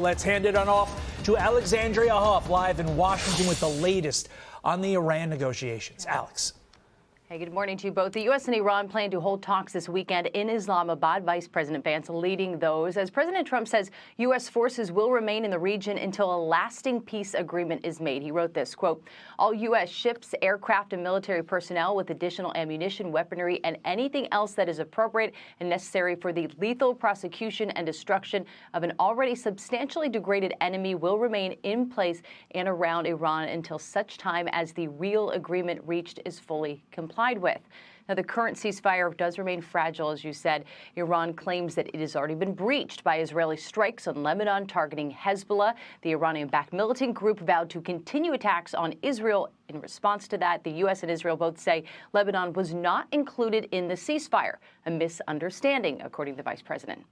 Let's hand it on off to Alexandria Hoff, live in Washington with the latest on the Iran negotiations. Alex. Hey, good morning to you both. The U.S. and Iran plan to hold talks this weekend in Islamabad. Vice President Vance leading those. As President Trump says, U.S. forces will remain in the region until a lasting peace agreement is made. He wrote this, quote, all U.S. ships, aircraft, and military personnel with additional ammunition, weaponry, and anything else that is appropriate and necessary for the lethal prosecution and destruction of an already substantially degraded enemy will remain in place and around Iran until such time as the real agreement reached is fully complied with. Now, the current ceasefire does remain fragile, as you said. Iran claims that it has already been breached by Israeli strikes on Lebanon targeting Hezbollah. The Iranian-backed militant group vowed to continue attacks on Israel. In response to that, the U.S. and Israel both say Lebanon was not included in the ceasefire, a misunderstanding, according to the vice president.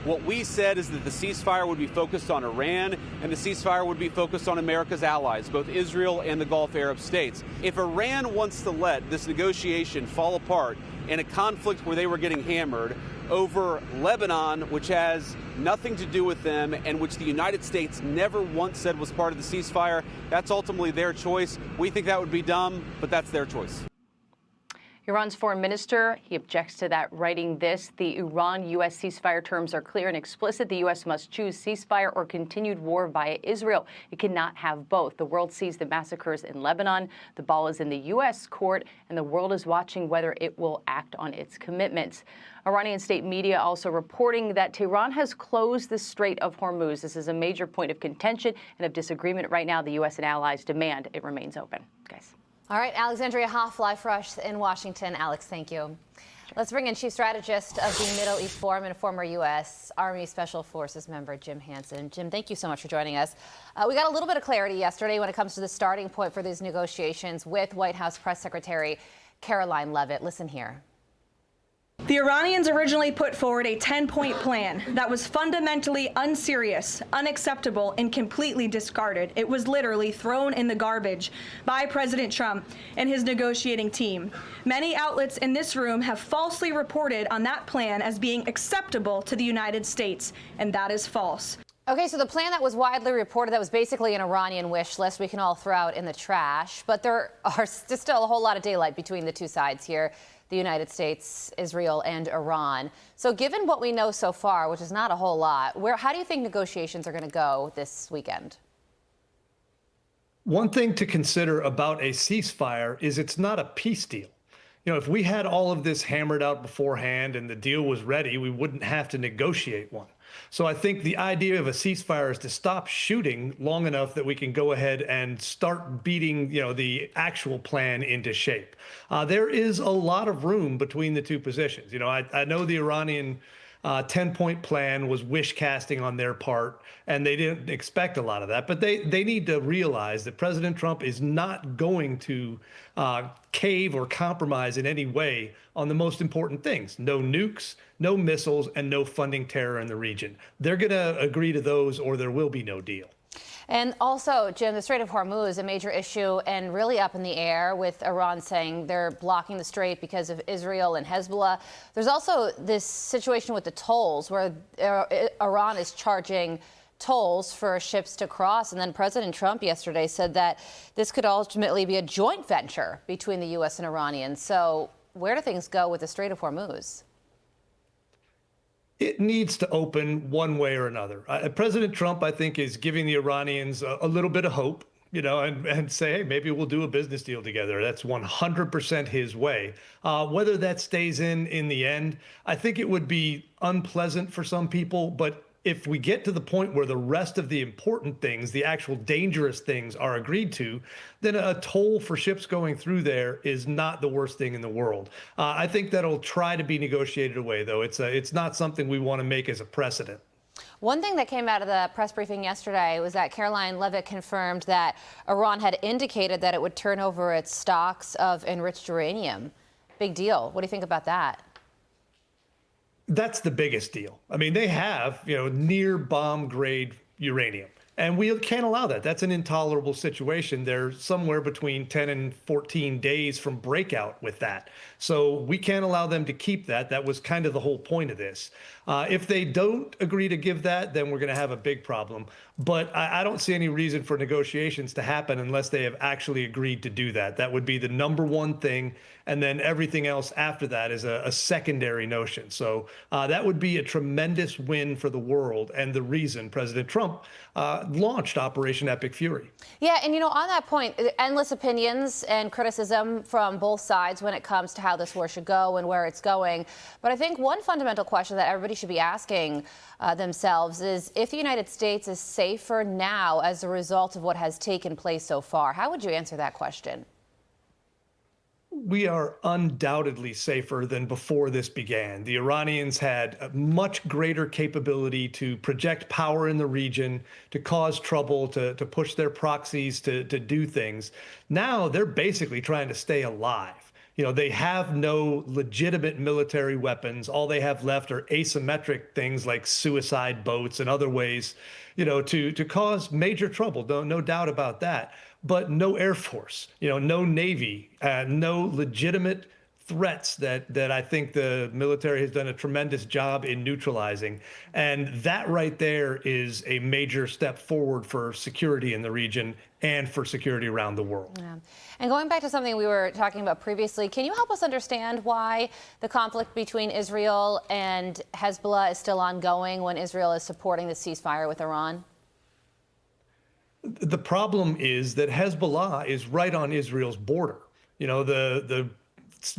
What we said is that the ceasefire would be focused on Iran and the ceasefire would be focused on America's allies, both Israel and the Gulf Arab states. If Iran wants to let this negotiation fall apart in a conflict where they were getting hammered over Lebanon, which has nothing to do with them and which the United States never once said was part of the ceasefire, that's ultimately their choice. We think that would be dumb, but that's their choice. Iran's foreign minister, he objects to that, writing this: the Iran-U.S. ceasefire terms are clear and explicit. The U.S. must choose ceasefire or continued war via Israel. It cannot have both. The world sees the massacres in Lebanon. The ball is in the U.S. court, and the world is watching whether it will act on its commitments. Iranian state media also reporting that Tehran has closed the Strait of Hormuz. This is a major point of contention and of disagreement right now. The U.S. and allies demand it remains open. Guys. All right, Alexandria Hoff, live for us in Washington. Alex, thank you. Let's bring in Chief Strategist of the Middle East Forum and former U.S. Army Special Forces member Jim Hansen. Jim, thank you so much for joining us. We got a little bit of clarity yesterday when it comes to the starting point for these negotiations with White House Press Secretary Caroline Leavitt. Listen here. The Iranians originally put forward a 10-point plan that was fundamentally unserious, unacceptable, and completely discarded. It was literally thrown in the garbage by President Trump and his negotiating team. Many outlets in this room have falsely reported on that plan as being acceptable to the United States, and that is false. Okay, so the plan that was widely reported, that was basically an Iranian wish list we can all throw out in the trash, but there are still a whole lot of daylight between the two sides here, the United States, Israel, and Iran. So given what we know so far, which is not a whole lot, how do you think negotiations are going to go this weekend? One thing to consider about a ceasefire is it's not a peace deal. You know, if we had all of this hammered out beforehand and the deal was ready, we wouldn't have to negotiate one. So I think the idea of a ceasefire is to stop shooting long enough that we can go ahead and start beating, the actual plan into shape. There is a lot of room between the two positions. I know the Iranian 10-point plan was wish casting on their part, and they didn't expect a lot of that. But they need to realize that President Trump is not going to cave or compromise in any way on the most important things: no nukes, no missiles, and no funding terror in the region. They're going to agree to those, or there will be no deal. And also, Jim, the Strait of Hormuz, a major issue and really up in the air, with Iran saying they're blocking the strait because of Israel and Hezbollah. There's also this situation with the tolls where Iran is charging tolls for ships to cross. And then President Trump yesterday said that this could ultimately be a joint venture between the U.S. and Iranians. So where do things go with the Strait of Hormuz? It needs to open one way or another. President Trump, I think, is giving the Iranians a little bit of hope, and say, hey, maybe we'll do a business deal together. That's 100% his way. Whether that stays in the end, I think it would be unpleasant for some people. But if we get to the point where the rest of the important things, the actual dangerous things, are agreed to, then a toll for ships going through there is not the worst thing in the world. I think that'll try to be negotiated away, though. It's not something we want to make as a precedent. One thing that came out of the press briefing yesterday was that Caroline Leavitt confirmed that Iran had indicated that it would turn over its stocks of enriched uranium. Big deal. What do you think about that? That's the biggest deal. I mean, they have, near bomb grade uranium. And we can't allow that. That's an intolerable situation. They're somewhere between 10 and 14 days from breakout with that. So we can't allow them to keep that. That was kind of the whole point of this. If they don't agree to give that, then we're going to have a big problem. But I don't see any reason for negotiations to happen unless they have actually agreed to do that. That would be the number one thing. And then everything else after that is a secondary notion. So that would be a tremendous win for the world and the reason President Trump launched Operation Epic Fury. Yeah, and on that point, endless opinions and criticism from both sides when it comes to how this war should go and where it's going. But I think one fundamental question that everybody should be asking themselves is if the United States is safer now as a result of what has taken place so far. How would you answer that question? We are undoubtedly safer than before this began. The Iranians had a much greater capability to project power in the region, to cause trouble, to push their proxies, to do things. Now they're basically trying to stay alive. They have no legitimate military weapons. All they have left are asymmetric things like suicide boats and other ways, to cause major trouble. No doubt about that. But no Air Force, no Navy, no legitimate threats that I think the military has done a tremendous job in neutralizing. And that right there is a major step forward for security in the region and for security around the world. Yeah. And going back to something we were talking about previously, can you help us understand why the conflict between Israel and Hezbollah is still ongoing when Israel is supporting the ceasefire with Iran? The problem is that Hezbollah is right on Israel's border. The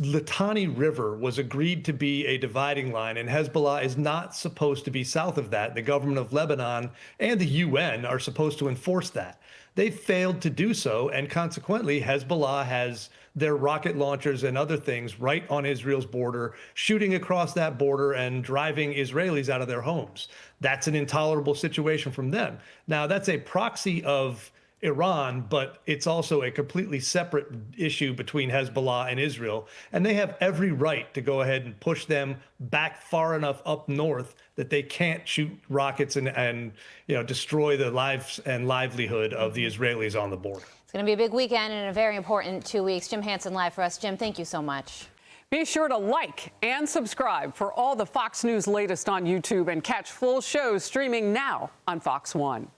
Litani River was agreed to be a dividing line, and Hezbollah is not supposed to be south of that. The government of Lebanon and the UN are supposed to enforce that. They failed to do so, and consequently, Hezbollah has their rocket launchers and other things right on Israel's border, shooting across that border and driving Israelis out of their homes. That's an intolerable situation from them. Now, that's a proxy of Iran, but it's also a completely separate issue between Hezbollah and Israel. And they have every right to go ahead and push them back far enough up north that they can't shoot rockets and destroy the lives and livelihood of the Israelis on the border. It's going to be a big weekend and a very important 2 weeks. Jim Hansen live for us. Jim, thank you so much. Be sure to like and subscribe for all the Fox News latest on YouTube and catch full shows streaming now on Fox One.